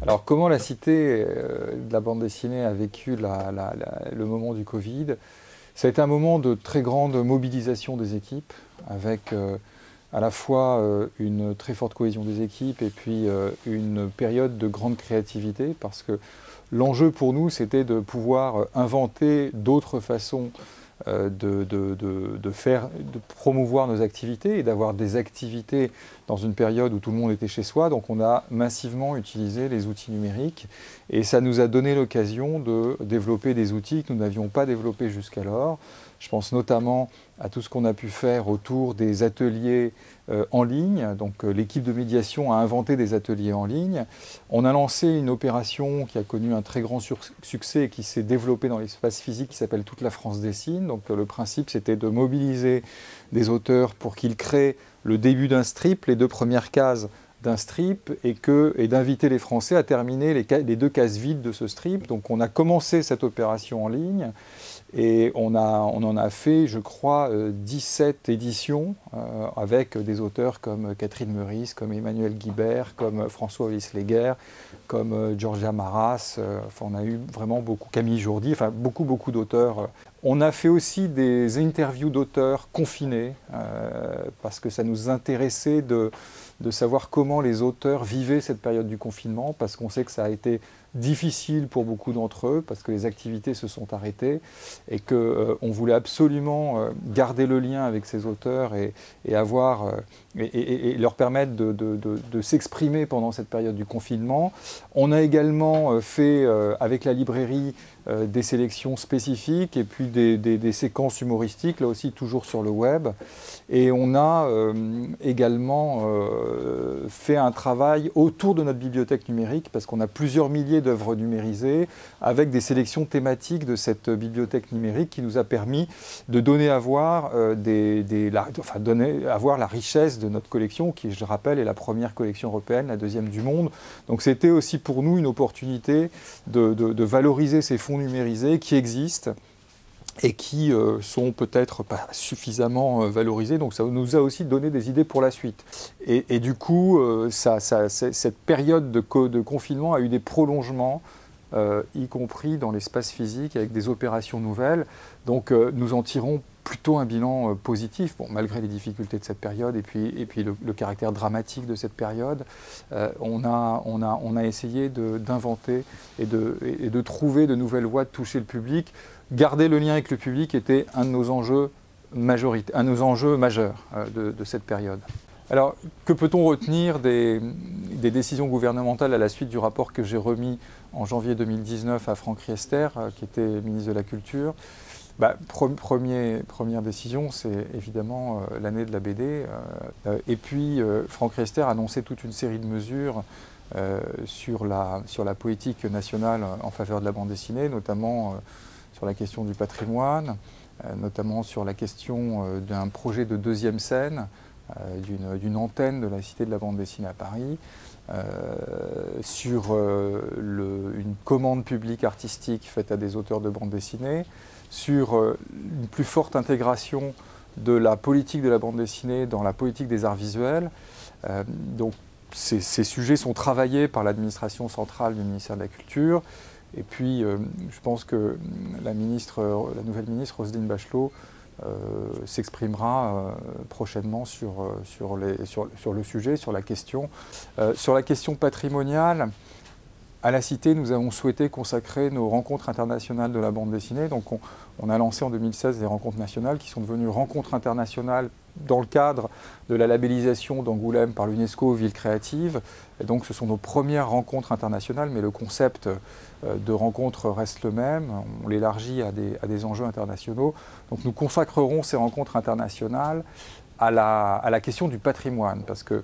Alors comment la Cité de la bande dessinée a vécu le moment du Covid? Ça a été un moment de très grande mobilisation des équipes, avec à la fois une très forte cohésion des équipes et puis une période de grande créativité, parce que l'enjeu pour nous, c'était de pouvoir inventer d'autres façons de promouvoir nos activités et d'avoir des activités dans une période où tout le monde était chez soi. Donc on a massivement utilisé les outils numériques et ça nous a donné l'occasion de développer des outils que nous n'avions pas développés jusqu'alors. Je pense notamment à tout ce qu'on a pu faire autour des ateliers en ligne. Donc l'équipe de médiation a inventé des ateliers en ligne. On a lancé une opération qui a connu un très grand succès et qui s'est développée dans l'espace physique qui s'appelle Toute la France dessine. Donc le principe, c'était de mobiliser des auteurs pour qu'ils créent le début d'un strip, les 2 premières cases d'un strip, et d'inviter les Français à terminer les 2 cases vides de ce strip. Donc on a commencé cette opération en ligne et on en a fait, je crois, 17 éditions avec des auteurs comme Catherine Meurice, comme Emmanuel Guibert, comme François Oisleger, comme Georgia Maras. Enfin, on a eu vraiment beaucoup, Camille Jourdi, enfin beaucoup d'auteurs. On a fait aussi des interviews d'auteurs confinés parce que ça nous intéressait de savoir comment les auteurs vivaient cette période du confinement, parce qu'on sait que ça a été difficile pour beaucoup d'entre eux, parce que les activités se sont arrêtées et qu'on voulait absolument garder le lien avec ces auteurs et leur permettre de s'exprimer pendant cette période du confinement. On a également fait avec la librairie des sélections spécifiques et puis des séquences humoristiques, là aussi toujours sur le web. Et on a également fait un travail autour de notre bibliothèque numérique, parce qu'on a plusieurs milliers d'œuvres numérisées, avec des sélections thématiques de cette bibliothèque numérique qui nous a permis de donner à voir, la richesse de notre collection, qui, je rappelle, est la première collection européenne, la 2e du monde. Donc c'était aussi pour nous une opportunité de valoriser ces fonds numérisés qui existent et qui sont peut-être pas suffisamment valorisés. Donc ça nous a aussi donné des idées pour la suite. Et du coup, cette période de confinement a eu des prolongements, y compris dans l'espace physique, avec des opérations nouvelles. Donc nous en tirons plutôt un bilan positif, bon, malgré les difficultés de cette période et puis le caractère dramatique de cette période. On a essayé d'inventer et de trouver de nouvelles voies de toucher le public. Garder le lien avec le public était un de nos enjeux majeurs de cette période. Alors, que peut-on retenir des décisions gouvernementales à la suite du rapport que j'ai remis en janvier 2019 à Franck Riester, qui était ministre de la Culture? Première décision, c'est évidemment l'année de la BD. Et puis, Franck Riester a annoncé toute une série de mesures sur la politique nationale en faveur de la bande dessinée, notamment sur la question du patrimoine, notamment sur la question d'un projet de 2e scène, d'une antenne de la Cité de la bande dessinée à Paris, sur une commande publique artistique faite à des auteurs de bande dessinée, sur une plus forte intégration de la politique de la bande dessinée dans la politique des arts visuels. Donc ces sujets sont travaillés par l'administration centrale du ministère de la Culture. Et puis je pense que la nouvelle ministre Roselyne Bachelot s'exprimera prochainement sur le sujet, sur la question. Sur la question patrimoniale, à la Cité, nous avons souhaité consacrer nos rencontres internationales de la bande dessinée. Donc on a lancé en 2016 des rencontres nationales qui sont devenues rencontres internationales dans le cadre de la labellisation d'Angoulême par l'UNESCO Ville Créative. Et donc ce sont nos premières rencontres internationales, mais le concept de rencontre reste le même. On l'élargit à des enjeux internationaux. Donc nous consacrerons ces rencontres internationales à la question du patrimoine, parce que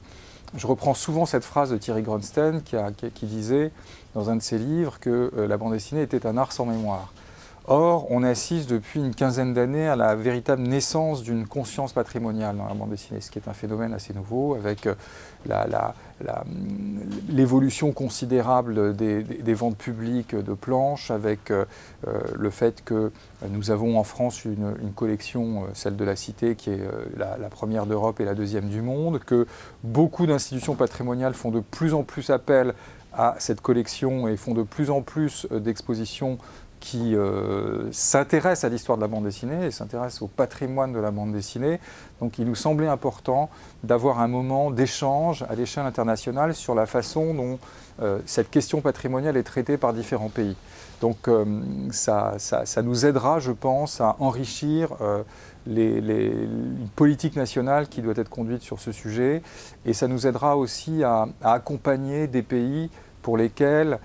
je reprends souvent cette phrase de Thierry Gronstein qui disait dans un de ses livres que la bande dessinée était un art sans mémoire. Or, on assiste depuis une quinzaine d'années à la véritable naissance d'une conscience patrimoniale dans la bande dessinée, ce qui est un phénomène assez nouveau, avec l'évolution considérable des ventes publiques de planches, avec le fait que nous avons en France une collection, celle de la Cité, qui est la première d'Europe et la deuxième du monde, que beaucoup d'institutions patrimoniales font de plus en plus appel à cette collection et font de plus en plus d'expositions qui s'intéressent à l'histoire de la bande dessinée et s'intéressent au patrimoine de la bande dessinée. Donc il nous semblait important d'avoir un moment d'échange à l'échelle internationale sur la façon dont cette question patrimoniale est traitée par différents pays. Donc ça nous aidera, je pense, à enrichir une politique nationale qui doit être conduite sur ce sujet, et ça nous aidera aussi à accompagner des pays pour lesquels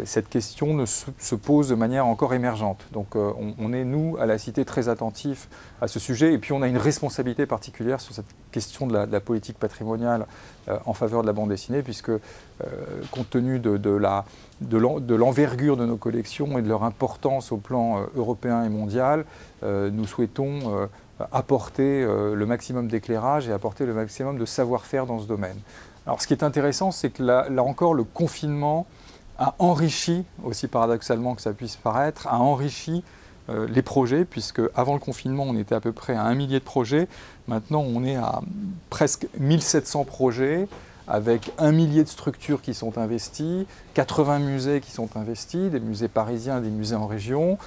cette question se pose de manière encore émergente. Donc on est, nous, à la Cité, très attentifs à ce sujet, et puis on a une responsabilité particulière sur cette question de la politique patrimoniale en faveur de la bande dessinée, puisque compte tenu de l'envergure de nos collections et de leur importance au plan européen et mondial, nous souhaitons apporter le maximum d'éclairage et apporter le maximum de savoir-faire dans ce domaine. Alors, ce qui est intéressant, c'est que là encore, le confinement a enrichi, aussi paradoxalement que ça puisse paraître, a enrichi les projets, puisque avant le confinement, on était à peu près à 1 millier de projets. Maintenant, on est à presque 1700 projets, avec 1 millier de structures qui sont investies, 80 musées qui sont investis, des musées parisiens, des musées en région,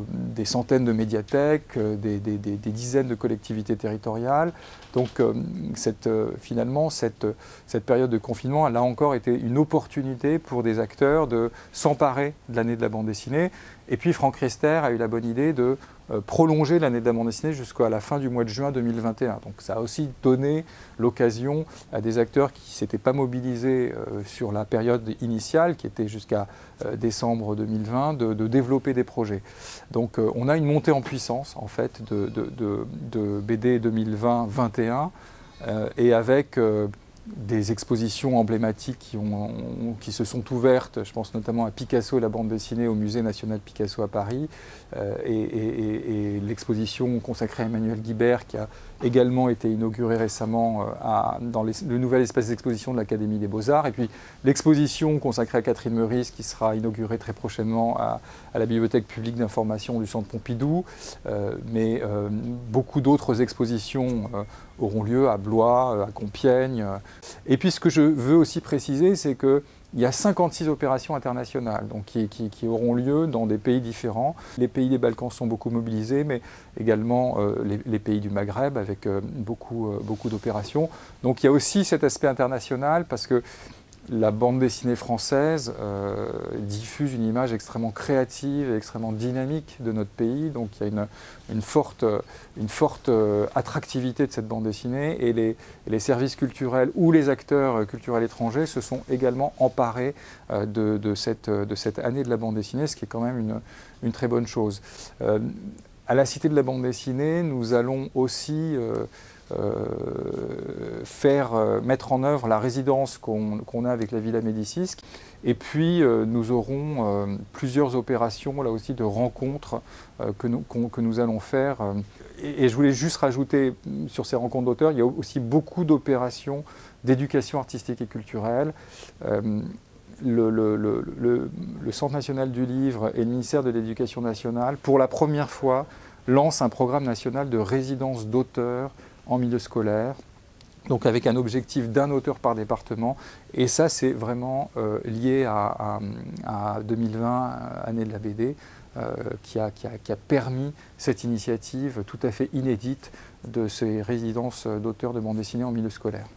des centaines de médiathèques, des dizaines de collectivités territoriales. Donc finalement, cette période de confinement, elle a encore été une opportunité pour des acteurs de s'emparer de l'année de la bande dessinée. Et puis Franck Riester a eu la bonne idée de prolonger l'année de la bande dessinée jusqu'à la fin du mois de juin 2021. Donc ça a aussi donné l'occasion à des acteurs qui ne s'étaient pas mobilisés sur la période initiale, qui était jusqu'à décembre 2020, de développer des projets. Donc on a une montée en puissance en fait de BD 2020-21 et avec des expositions emblématiques qui se sont ouvertes, je pense notamment à Picasso et la bande dessinée au Musée national Picasso à Paris, et l'exposition consacrée à Emmanuel Guibert qui a également été inaugurée récemment dans le nouvel espace d'exposition de l'Académie des Beaux-Arts, et puis l'exposition consacrée à Catherine Meurice qui sera inaugurée très prochainement à la Bibliothèque publique d'information du Centre Pompidou, mais beaucoup d'autres expositions auront lieu à Blois, à Compiègne. Et puis ce que je veux aussi préciser, c'est qu'il y a 56 opérations internationales donc qui auront lieu dans des pays différents. Les pays des Balkans sont beaucoup mobilisés, mais également les pays du Maghreb avec beaucoup d'opérations. Donc il y a aussi cet aspect international parce que la bande dessinée française diffuse une image extrêmement créative et extrêmement dynamique de notre pays. Donc il y a une forte attractivité de cette bande dessinée, et les services culturels ou les acteurs culturels étrangers se sont également emparés de cette année de la bande dessinée, ce qui est quand même une très bonne chose. À la Cité de la bande dessinée, nous allons aussi mettre en œuvre la résidence qu'on a avec la Villa Médicis. Et puis nous aurons plusieurs opérations là aussi de rencontres que nous allons faire. Et je voulais juste rajouter sur ces rencontres d'auteurs, il y a aussi beaucoup d'opérations d'éducation artistique et culturelle. Le Centre national du livre et le ministère de l'Éducation nationale, pour la première fois, lancent un programme national de résidence d'auteurs en milieu scolaire, donc avec un objectif d'un auteur par département. Et ça, c'est vraiment lié à 2020, année de la BD, qui a permis cette initiative tout à fait inédite de ces résidences d'auteurs de bande dessinée en milieu scolaire.